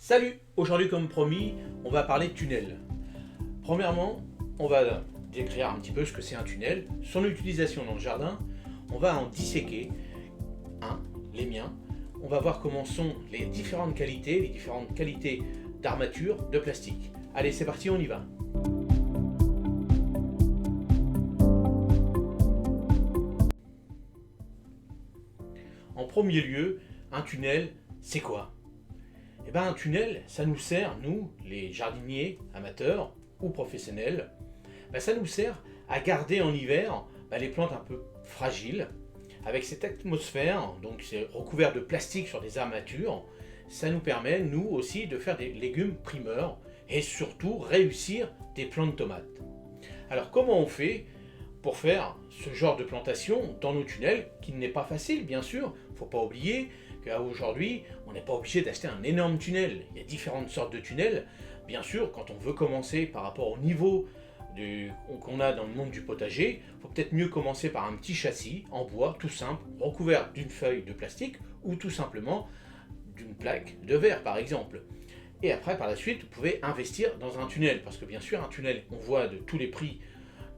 Salut! Aujourd'hui, comme promis, on va parler de tunnel. Premièrement, on va décrire un petit peu ce que c'est un tunnel, son utilisation dans le jardin, on va en disséquer, les miens, on va voir comment sont les différentes qualités d'armature de plastique. Allez, c'est parti, on y va! En premier lieu, un tunnel, c'est quoi? Eh bien, un tunnel, ça nous sert, nous, les jardiniers, amateurs ou professionnels, ça nous sert à garder en hiver les plantes un peu fragiles. Avec cette atmosphère, donc c'est recouvert de plastique sur des armatures, ça nous permet, nous aussi, de faire des légumes primeurs et surtout réussir des plants de tomates. Alors, comment on fait pour faire ce genre de plantation dans nos tunnels, qui n'est pas facile, bien sûr. Il ne faut pas oublier qu'aujourd'hui, on n'est pas obligé d'acheter un énorme tunnel. Il y a différentes sortes de tunnels. Bien sûr, quand on veut commencer par rapport au niveau qu'on a dans le monde du potager, il faut peut-être mieux commencer par un petit châssis en bois, tout simple, recouvert d'une feuille de plastique ou tout simplement d'une plaque de verre, par exemple. Et après, par la suite, vous pouvez investir dans un tunnel, parce que bien sûr, un tunnel, on voit de tous les prix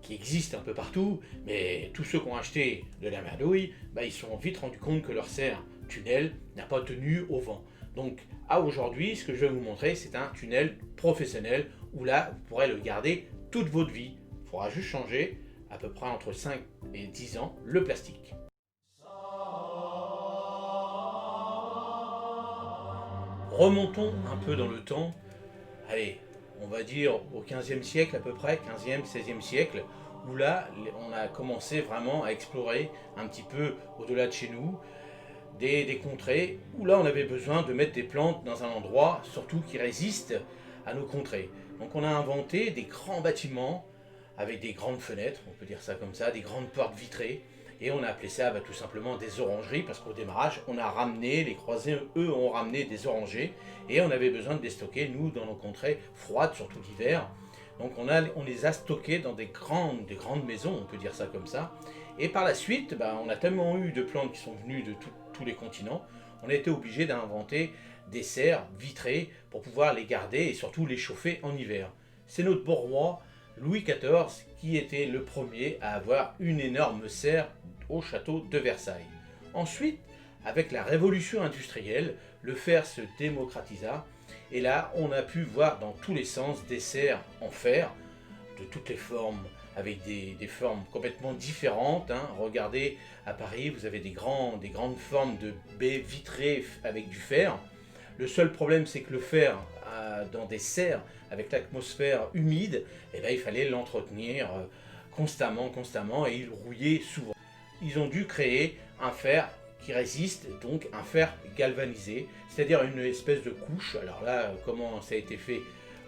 qui existent un peu partout, mais tous ceux qui ont acheté de la merdouille, ils se sont vite rendus compte que leur serre tunnel n'a pas tenu au vent. Donc à aujourd'hui, ce que je vais vous montrer, c'est un tunnel professionnel, où là, vous pourrez le garder toute votre vie. Il faudra juste changer, à peu près entre 5 et 10 ans, le plastique. Remontons un peu dans le temps. Allez, on va dire au 15e siècle à peu près, 15e, 16e siècle, où là, on a commencé vraiment à explorer un petit peu au-delà de chez nous, des contrées, où là, on avait besoin de mettre des plantes dans un endroit, surtout qui résiste à nos contrées. Donc on a inventé des grands bâtiments, avec des grandes fenêtres, on peut dire ça comme ça, des grandes portes vitrées, et on a appelé ça tout simplement des orangeries, parce qu'au démarrage, on a ramené, les croisés, eux, ont ramené des orangers, et on avait besoin de les stocker, nous, dans nos contrées froides, surtout l'hiver. Donc on les a stockés dans des grandes maisons, on peut dire ça comme ça. Et par la suite, on a tellement eu de plantes qui sont venues de tous les continents, on a été obligé d'inventer des serres vitrées pour pouvoir les garder et surtout les chauffer en hiver. C'est notre beau roi Louis XIV qui était le premier à avoir une énorme serre au château de Versailles. Ensuite, avec la révolution industrielle, le fer se démocratisa et là on a pu voir dans tous les sens des serres en fer de toutes les formes, avec des formes complètement différentes. Regardez, à Paris, vous avez des grandes formes de baies vitrées avec du fer. Le seul problème, c'est que le fer, dans des serres avec l'atmosphère humide, il fallait l'entretenir constamment, et il rouillait souvent. Ils ont dû créer un fer qui résiste, donc un fer galvanisé, c'est-à-dire une espèce de couche. Alors là, comment ça a été fait,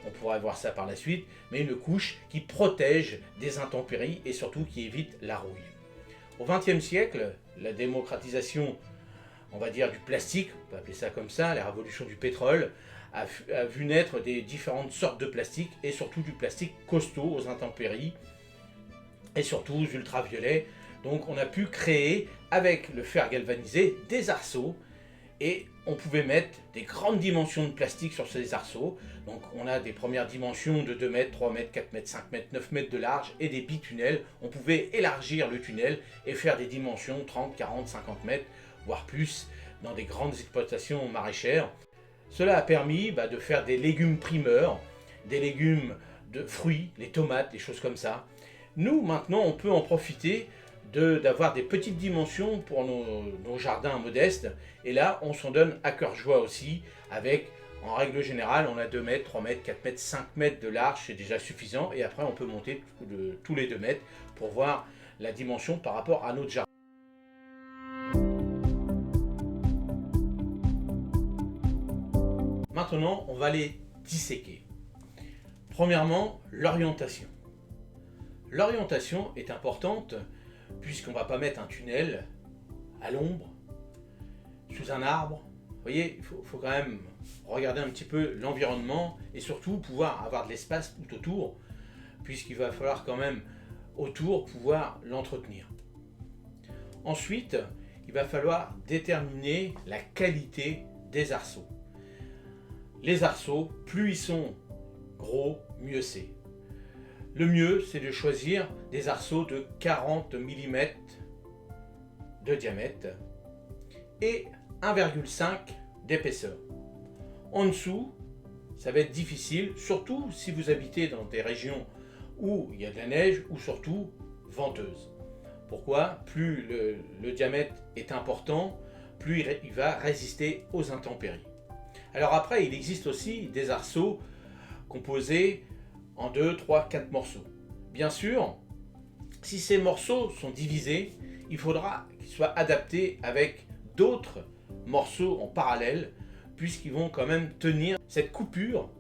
on pourra voir ça par la suite, mais une couche qui protège des intempéries et surtout qui évite la rouille. Au XXe siècle, la démocratisation, on va dire, du plastique, on peut appeler ça comme ça, la révolution du pétrole, a vu naître des différentes sortes de plastique, et surtout du plastique costaud aux intempéries, et surtout aux ultraviolets. Donc on a pu créer, avec le fer galvanisé, des arceaux, et on pouvait mettre des grandes dimensions de plastique sur ces arceaux. Donc on a des premières dimensions de 2 mètres, 3 mètres, 4 mètres, 5 mètres, 9 mètres de large, et des bitunnels. On pouvait élargir le tunnel et faire des dimensions 30, 40, 50 mètres, voire plus, dans des grandes exploitations maraîchères. Cela a permis de faire des légumes primeurs, des légumes de fruits, les tomates, les choses comme ça. Nous, maintenant, on peut en profiter d'avoir des petites dimensions pour nos jardins modestes. Et là, on s'en donne à cœur joie aussi, avec, en règle générale, on a 2 mètres, 3 mètres, 4 mètres, 5 mètres de large, c'est déjà suffisant. Et après, on peut monter tous les 2 mètres pour voir la dimension par rapport à notre jardin. Maintenant, on va les disséquer. Premièrement, l'orientation. L'orientation est importante puisqu'on ne va pas mettre un tunnel à l'ombre, sous un arbre. Vous voyez, il faut quand même regarder un petit peu l'environnement et surtout pouvoir avoir de l'espace tout autour, puisqu'il va falloir quand même autour pouvoir l'entretenir. Ensuite, il va falloir déterminer la qualité des arceaux. les arceaux, plus ils sont gros, mieux c'est. Le mieux, c'est de choisir des arceaux de 40 mm de diamètre et 1,5 d'épaisseur. En dessous, ça va être difficile, surtout si vous habitez dans des régions où il y a de la neige ou surtout venteuse. Pourquoi? Plus le diamètre est important, plus il va résister aux intempéries. Alors après, il existe aussi des arceaux composés en 2, 3, 4 morceaux. Bien sûr, si ces morceaux sont divisés, il faudra qu'ils soient adaptés avec d'autres morceaux en parallèle, puisqu'ils vont quand même tenir cette coupure.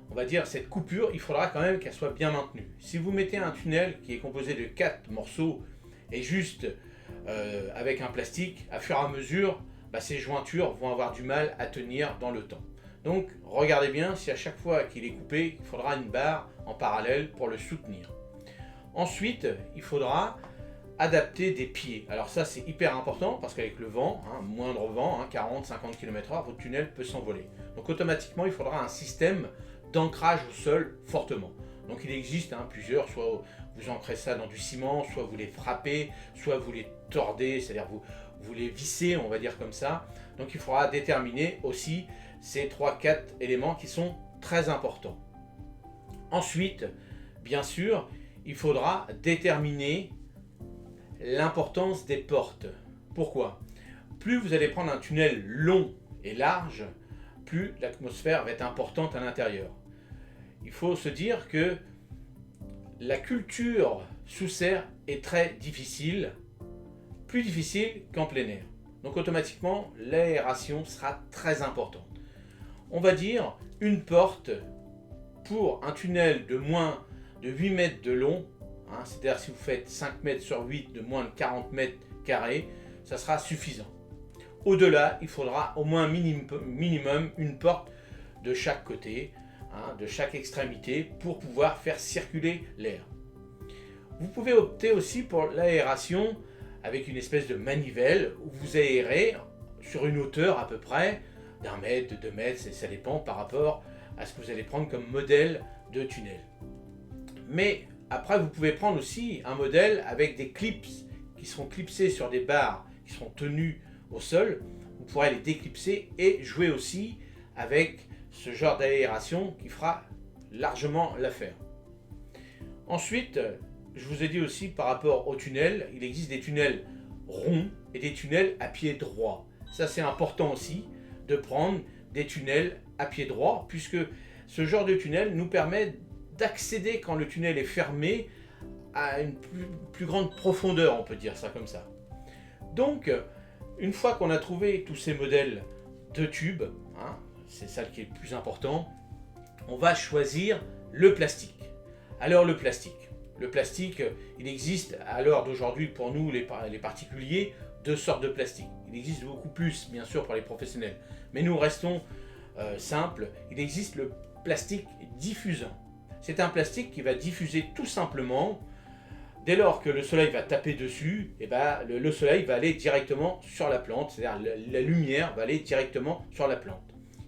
On va dire cette coupure, il faudra quand même qu'elle soit bien maintenue. Si vous mettez un tunnel qui est composé de 4 morceaux et juste avec un plastique, à fur et à mesure, ces jointures vont avoir du mal à tenir dans le temps. Donc regardez bien si à chaque fois qu'il est coupé, il faudra une barre en parallèle pour le soutenir. Ensuite, il faudra adapter des pieds. Alors ça c'est hyper important parce qu'avec le vent, moindre vent, 40-50 km/h, votre tunnel peut s'envoler. Donc automatiquement il faudra un système d'ancrage au sol fortement. Donc il existe plusieurs, soit vous ancrez ça dans du ciment, soit vous les frappez, soit vous les tordez, c'est-à-dire vous les vissez, on va dire comme ça. Donc il faudra déterminer aussi ces 3-4 éléments qui sont très importants. Ensuite, bien sûr, il faudra déterminer l'importance des portes. Pourquoi? Plus vous allez prendre un tunnel long et large, plus l'atmosphère va être importante à l'intérieur. Il faut se dire que la culture sous serre est très difficile, plus difficile qu'en plein air. Donc automatiquement, l'aération sera très importante. On va dire une porte pour un tunnel de moins de 8 mètres de long, c'est-à-dire si vous faites 5 mètres sur 8 de moins de 40 mètres carrés, ça sera suffisant. Au-delà, il faudra au moins minimum une porte de chaque côté, de chaque extrémité, pour pouvoir faire circuler l'air. Vous pouvez opter aussi pour l'aération avec une espèce de manivelle où vous aérez sur une hauteur à peu près d'1 mètre, de 2 mètres, ça dépend par rapport à ce que vous allez prendre comme modèle de tunnel. Mais après, vous pouvez prendre aussi un modèle avec des clips qui seront clipsés sur des barres qui seront tenues au sol. Vous pourrez les déclipser et jouer aussi avec ce genre d'aération qui fera largement l'affaire. Ensuite, je vous ai dit aussi par rapport aux tunnels, il existe des tunnels ronds et des tunnels à pied droit. Ça c'est important aussi de prendre des tunnels à pied droit puisque ce genre de tunnel nous permet d'accéder quand le tunnel est fermé à une plus grande profondeur, on peut dire ça comme ça. Donc, une fois qu'on a trouvé tous ces modèles de tubes, c'est ça qui est le plus important, on va choisir le plastique. Alors le plastique, il existe à l'heure d'aujourd'hui pour nous les particuliers 2 sortes de plastique. Il existe beaucoup plus bien sûr pour les professionnels, mais nous restons simples. Il existe le plastique diffusant. C'est un plastique qui va diffuser tout simplement. Dès lors que le soleil va taper dessus, le soleil va aller directement sur la plante, c'est-à-dire la lumière va aller directement sur la plante.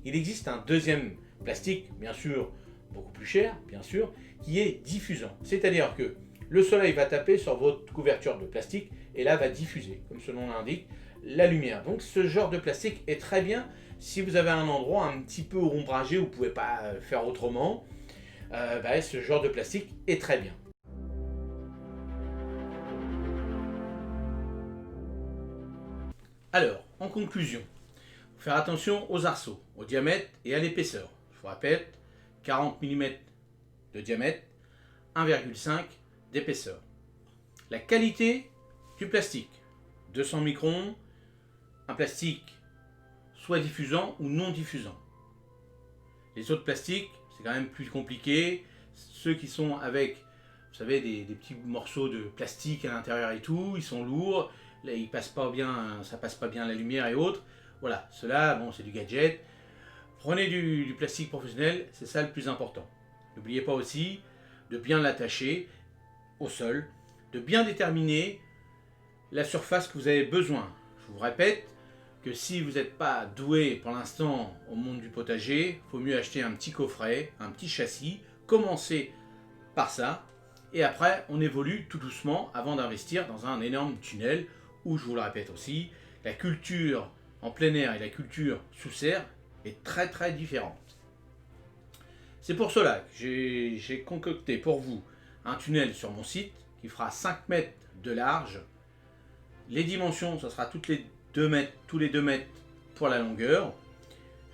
Il existe un deuxième plastique, bien sûr, beaucoup plus cher, bien sûr, qui est diffusant. C'est-à-dire que le soleil va taper sur votre couverture de plastique et là va diffuser, comme son nom l'indique, la lumière. Donc ce genre de plastique est très bien si vous avez un endroit un petit peu ombragé où vous ne pouvez pas faire autrement. Ce genre de plastique est très bien. Alors, en conclusion, faire attention aux arceaux, au diamètre et à l'épaisseur. Je vous répète, 40 mm de diamètre, 1,5 d'épaisseur. La qualité du plastique, 200 microns, un plastique soit diffusant ou non diffusant. Les autres plastiques, c'est quand même plus compliqué. Ceux qui sont avec, vous savez, des petits morceaux de plastique à l'intérieur et tout, ils sont lourds. Là, ils passent pas bien, ça passe pas bien la lumière et autres. Voilà, cela, bon, c'est du gadget. Prenez du plastique professionnel, c'est ça le plus important. N'oubliez pas aussi de bien l'attacher au sol, de bien déterminer la surface que vous avez besoin. Je vous répète, que si vous n'êtes pas doué pour l'instant au monde du potager, il faut mieux acheter un petit coffret, un petit châssis, commencer par ça, et après on évolue tout doucement avant d'investir dans un énorme tunnel où, je vous le répète aussi, la culture en plein air et la culture sous serre est très très différente. C'est pour cela que j'ai concocté pour vous un tunnel sur mon site qui fera 5 mètres de large. Les dimensions, ce sera tous les 2 mètres pour la longueur.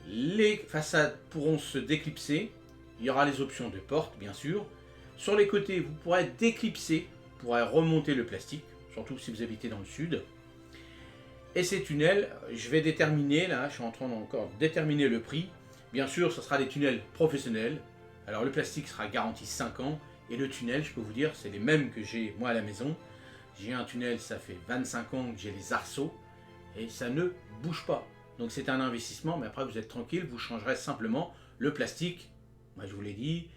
Les façades pourront se déclipser. Il y aura les options de porte, bien sûr. Sur les côtés, vous pourrez déclipser, vous pourrez remonter le plastique, surtout si vous habitez dans le sud. Et ces tunnels, je vais déterminer, là, je suis en train encore de déterminer le prix. Bien sûr, ce sera des tunnels professionnels. Alors le plastique sera garanti 5 ans. Et le tunnel, je peux vous dire, c'est les mêmes que j'ai moi à la maison. J'ai un tunnel, ça fait 25 ans que j'ai les arceaux. Et ça ne bouge pas. Donc c'est un investissement, mais après vous êtes tranquille, vous changerez simplement le plastique. Moi je vous l'ai dit,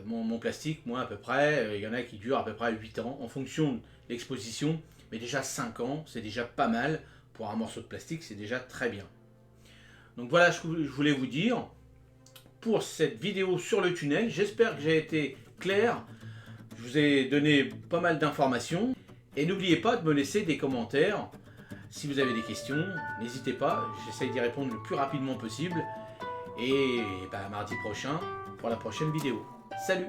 mon plastique, moi à peu près, il y en a qui durent à peu près 8 ans, en fonction de l'exposition, mais déjà 5 ans, c'est déjà pas mal. Pour un morceau de plastique, c'est déjà très bien. Donc voilà ce que je voulais vous dire pour cette vidéo sur le tunnel. J'espère que j'ai été clair, je vous ai donné pas mal d'informations. Et n'oubliez pas de me laisser des commentaires. Si vous avez des questions, n'hésitez pas, j'essaye d'y répondre le plus rapidement possible. Et mardi prochain pour la prochaine vidéo. Salut!